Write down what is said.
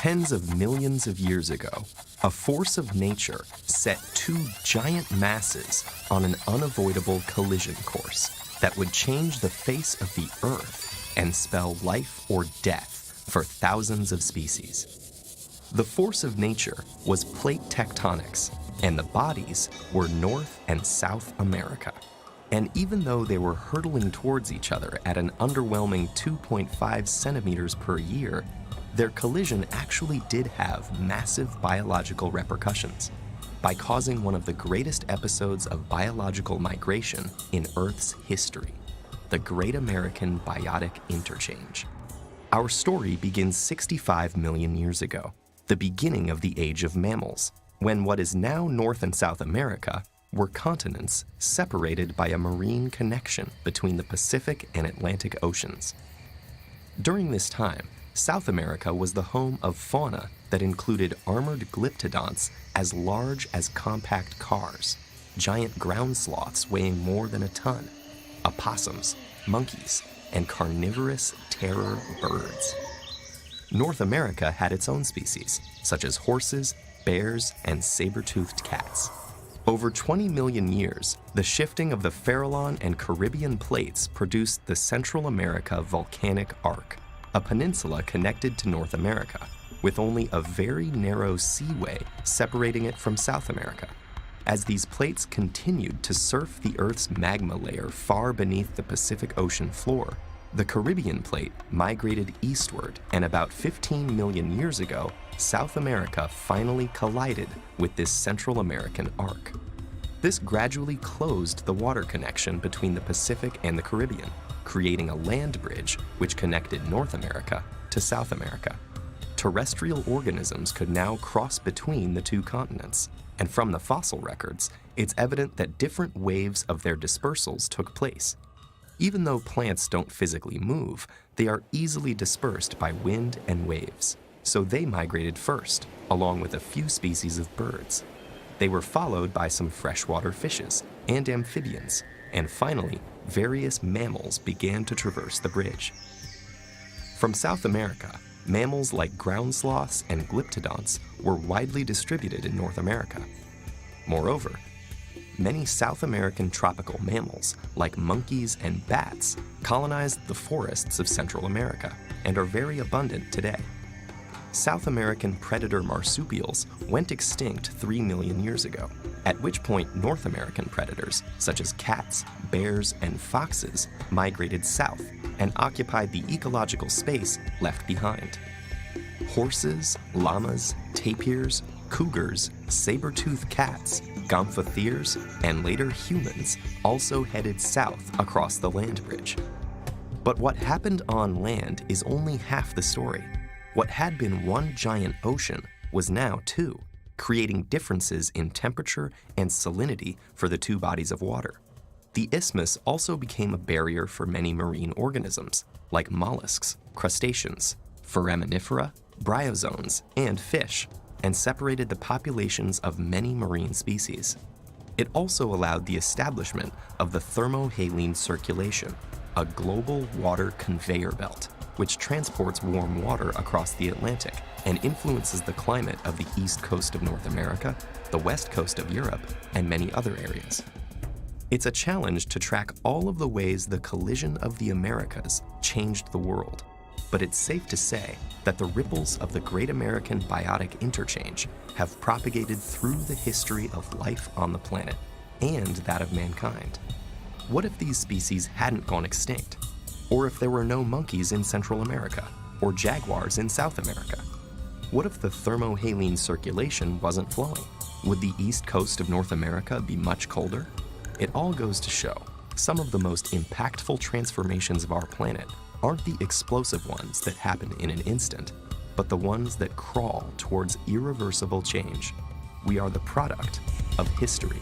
Tens of millions of years ago, a force of nature set two giant masses on an unavoidable collision course that would change the face of the Earth and spell life or death for thousands of species. The force of nature was plate tectonics, and the bodies were North and South America. And even though they were hurtling towards each other at an underwhelming 2.5 centimeters per year, their collision actually did have massive biological repercussions by causing one of the greatest episodes of biological migration in Earth's history, the Great American Biotic Interchange. Our story begins 65 million years ago, the beginning of the age of mammals, when what is now North and South America were continents separated by a marine connection between the Pacific and Atlantic Oceans. During this time, South America was the home of fauna that included armored glyptodonts as large as compact cars, giant ground sloths weighing more than a ton, opossums, monkeys, and carnivorous terror birds. North America had its own species, such as horses, bears, and saber-toothed cats. Over 20 million years, the shifting of the Farallon and Caribbean plates produced the Central America volcanic arc, a peninsula connected to North America, with only a very narrow seaway separating it from South America. As these plates continued to surf the Earth's magma layer far beneath the Pacific Ocean floor, the Caribbean plate migrated eastward, and about 15 million years ago, South America finally collided with this Central American arc. This gradually closed the water connection between the Pacific and the Caribbean, creating a land bridge which connected North America to South America. Terrestrial organisms could now cross between the two continents, and from the fossil records, it's evident that different waves of their dispersals took place. Even though plants don't physically move, they are easily dispersed by wind and waves, so they migrated first, along with a few species of birds. They were followed by some freshwater fishes and amphibians, and finally, various mammals began to traverse the bridge. From South America, mammals like ground sloths and glyptodonts were widely distributed in North America. Moreover, many South American tropical mammals, like monkeys and bats, colonized the forests of Central America and are very abundant today. South American predator marsupials went extinct 3 million years ago, at which point North American predators, such as cats, bears, and foxes, migrated south and occupied the ecological space left behind. Horses, llamas, tapirs, cougars, saber-toothed cats, gomphotheres, and later humans also headed south across the land bridge. But what happened on land is only half the story. What had been one giant ocean was now two, creating differences in temperature and salinity for the two bodies of water. The isthmus also became a barrier for many marine organisms, like mollusks, crustaceans, foraminifera, bryozoans, and fish, and separated the populations of many marine species. It also allowed the establishment of the thermohaline circulation, a global water conveyor belt, which transports warm water across the Atlantic and influences the climate of the east coast of North America, the west coast of Europe, and many other areas. It's a challenge to track all of the ways the collision of the Americas changed the world, but it's safe to say that the ripples of the Great American Biotic Interchange have propagated through the history of life on the planet and that of mankind. What if these species hadn't gone extinct? Or if there were no monkeys in Central America, or jaguars in South America? What if the thermohaline circulation wasn't flowing? Would the east coast of North America be much colder? It all goes to show, some of the most impactful transformations of our planet aren't the explosive ones that happen in an instant, but the ones that crawl towards irreversible change. We are the product of history.